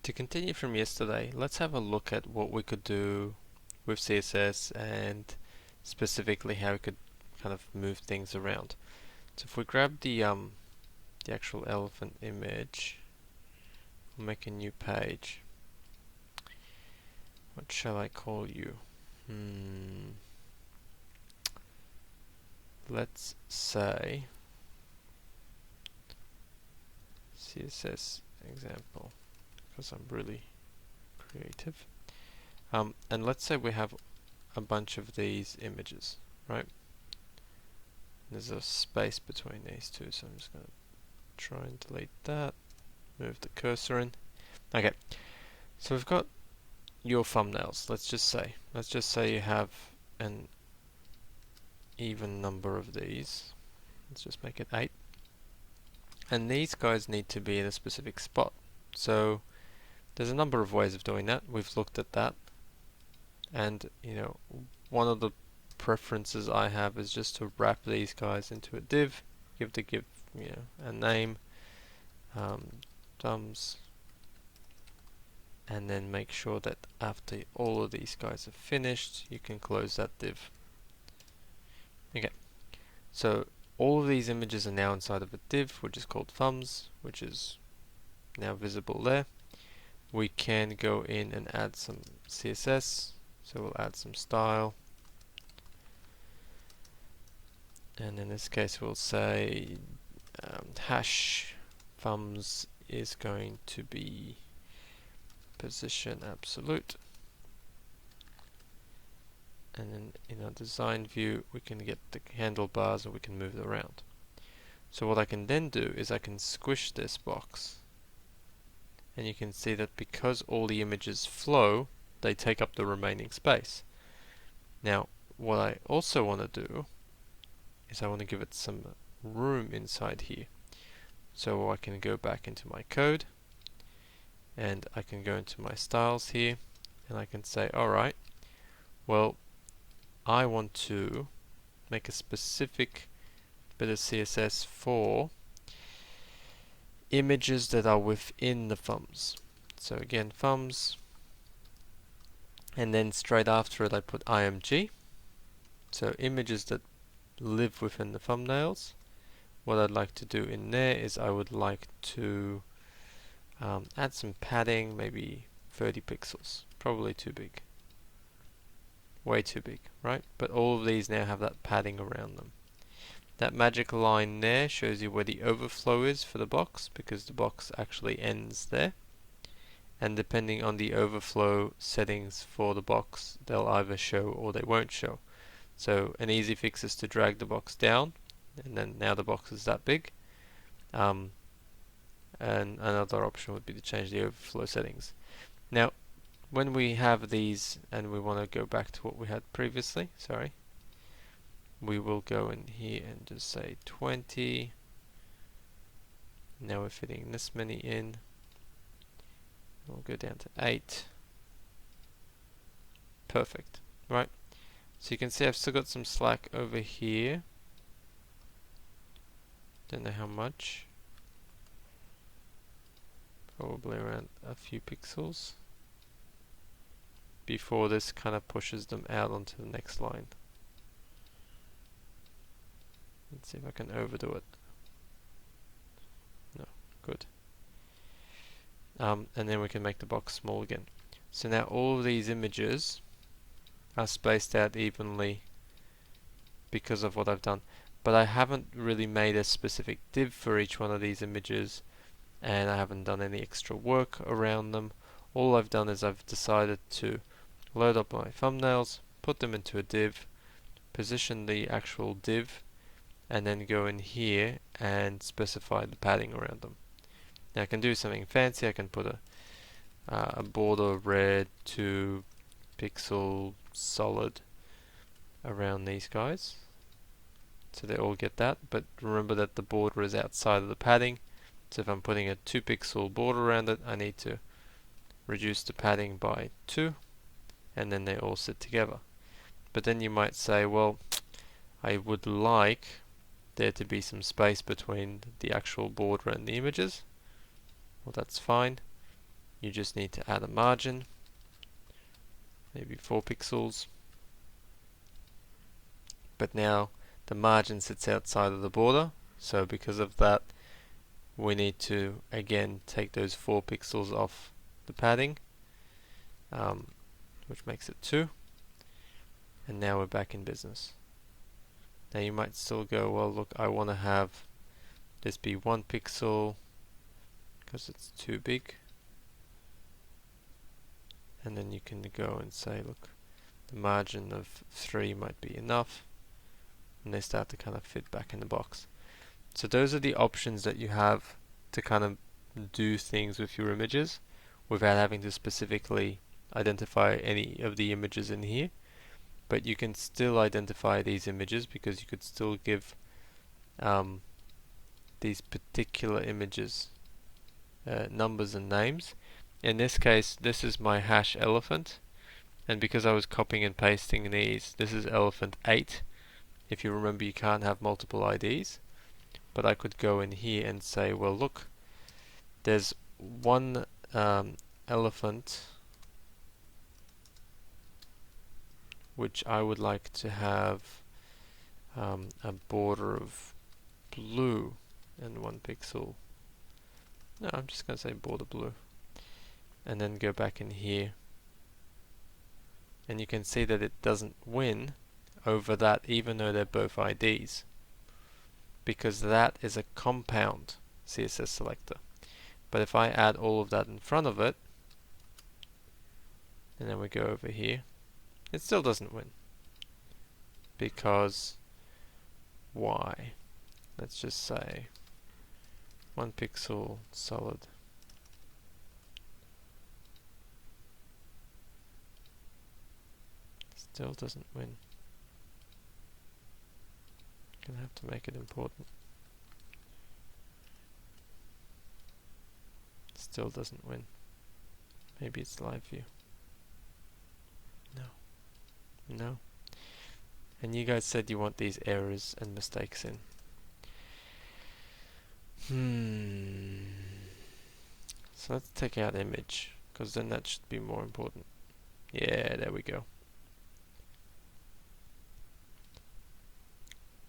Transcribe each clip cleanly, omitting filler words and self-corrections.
To continue from yesterday, let's have a look at what we could do with CSS and specifically how we could kind of move things around. So if we grab the actual elephant image, we'll make a new page. What shall I call you? Let's say CSS example, because I'm really creative. And let's say we have a bunch of these images, right? There's a space between these two, so I'm just going to try and delete that, move the cursor in. Okay, so we've got your thumbnails. Let's just say you have an even number of these. Let's just make it 8. And these guys need to be in a specific spot. So there's a number of ways of doing that. We've looked at that. And, one of the preferences I have is just to wrap these guys into a div, give a name, thumbs, and then make sure that after all of these guys are finished, you can close that div. Okay, so all of these images are now inside of a div, which is called thumbs, which is now visible there. We can go in and add some CSS, so we'll add some style. And in this case we'll say hash thumbs is going to be position absolute, and then in our design view we can get the handlebars and we can move it around. So what I can then do is I can squish this box, and you can see that because all the images flow, they take up the remaining space. Now what I also want to do is I want to give it some room inside here. So I can go back into my code and I can go into my styles here and I can say, alright, well, I want to make a specific bit of CSS for images that are within the thumbs. So again, thumbs, and then straight after it I put img, so images that live within the thumbnails. What I'd like to do in there is I would like to add some padding, maybe 30 pixels, probably too big, way too big, right? But all of these now have that padding around them. That magic line there shows you where the overflow is for the box, because the box actually ends there, and depending on the overflow settings for the box, they'll either show or they won't show. So an easy fix is to drag the box down, and then now the box is that big. And another option would be to change the overflow settings. Now, when we have these and we want to go back to what we had previously, we will go in here and just say 20. Now we're fitting this many in. We'll go down to 8. Perfect, right? So you can see I've still got some slack over here. Don't know how much. Probably around a few pixels before this kind of pushes them out onto the next line. Let's see if I can overdo it. No, good. And then we can make the box small again. So now all of these images are spaced out evenly because of what I've done. But I haven't really made a specific div for each one of these images, and I haven't done any extra work around them. All I've done is I've decided to load up my thumbnails, put them into a div, position the actual div, and then go in here and specify the padding around them. Now I can do something fancy. I can put a border red 2 pixel solid around these guys, so they all get that. But remember that the border is outside of the padding. So if I'm putting a 2 pixel border around it, I need to reduce the padding by 2, and then they all sit together. But then you might say, well, I would like there to be some space between the actual border and the images. Well, that's fine. you just need to add a margin, maybe 4 pixels. But now the margin sits outside of the border, so because of that we need to again take those 4 pixels off the padding, which makes it 2, and now we're back in business. Now you might still go, well look, I want to have this be 1 pixel because it's too big, and then you can go and say look, the margin of 3 might be enough, and they start to kind of fit back in the box. So those are the options that you have to kind of do things with your images without having to specifically identify any of the images in here. But you can still identify these images because you could still give these particular images numbers and names. In this case, this is my hash elephant, and because I was copying and pasting these, this is elephant 8. If you remember, you can't have multiple IDs, but I could go in here and say, well look, there's one elephant which I would like to have a border of blue and 1 pixel. No, I'm just going to say border blue, and then go back in here, and you can see that it doesn't win over that even though they're both IDs, because that is a compound CSS selector. But if I add all of that in front of it, and then we go over here, it still doesn't win. Because why? Let's just say 1 pixel solid. Still doesn't win. Gonna have to make it important. Still doesn't win. Maybe it's live view. No. No. And you guys said you want these errors and mistakes in. So let's take out image, because then that should be more important. Yeah, there we go.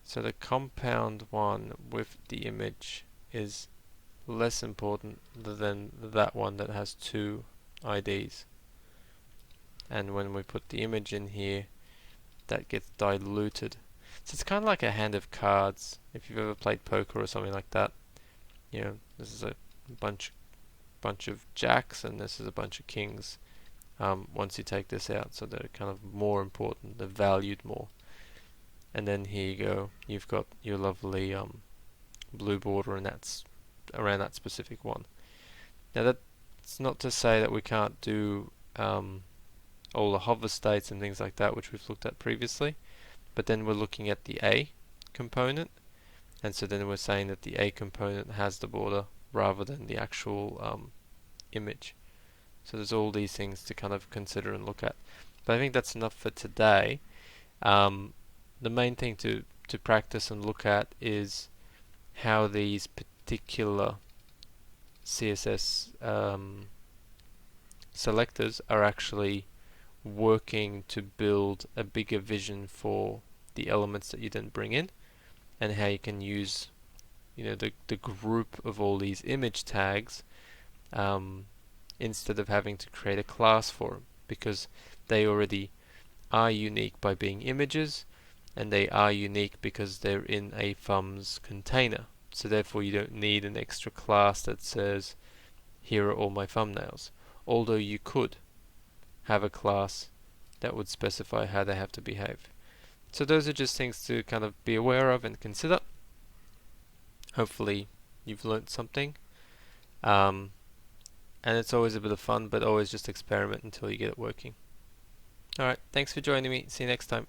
So the compound one with the image is less important than that one that has 2 IDs. And when we put the image in here, that gets diluted. So it's kind of like a hand of cards. If you've ever played poker or something like that, you know, this is a bunch of jacks and this is a bunch of kings. Once you take this out, so they're kind of more important, they're valued more. And then here you go, you've got your lovely blue border, and that's around that specific one. Now that's not to say that we can't do all the hover states and things like that, which we've looked at previously, but then we're looking at the A component, and so then we're saying that the A component has the border rather than the actual image. So there's all these things to kind of consider and look at. But I think that's enough for today. The main thing to practice and look at is how these particular CSS selectors are actually working to build a bigger vision for the elements that you then bring in, and how you can use, you know, the group of all these image tags instead of having to create a class for them, because they already are unique by being images, and they are unique because they're in a thumbs container. So therefore you don't need an extra class that says here are all my thumbnails, although you could have a class that would specify how they have to behave. So those are just things to kind of be aware of and consider. Hopefully you've learnt something, and it's always a bit of fun, but always just experiment until you get it working. Alright, thanks for joining me. See you next time.